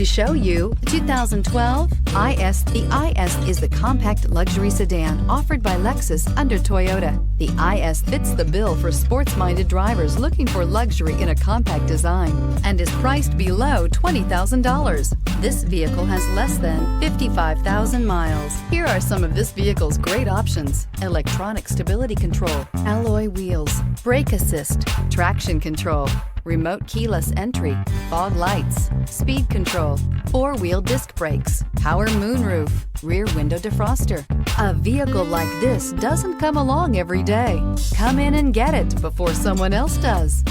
to show you the 2012 IS. The IS is the compact luxury sedan offered by Lexus under Toyota. The IS fits the bill for sports-minded drivers looking for luxury in a compact design and is priced below $20,000. This vehicle has less than 55,000 miles. Here are some of this vehicle's great options: electronic stability control, alloy wheels, brake assist, traction control, remote keyless entry, fog lights, speed control, four-wheel disc brakes, power moonroof, rear window defroster. A vehicle like this doesn't come along every day. Come in and get it before someone else does.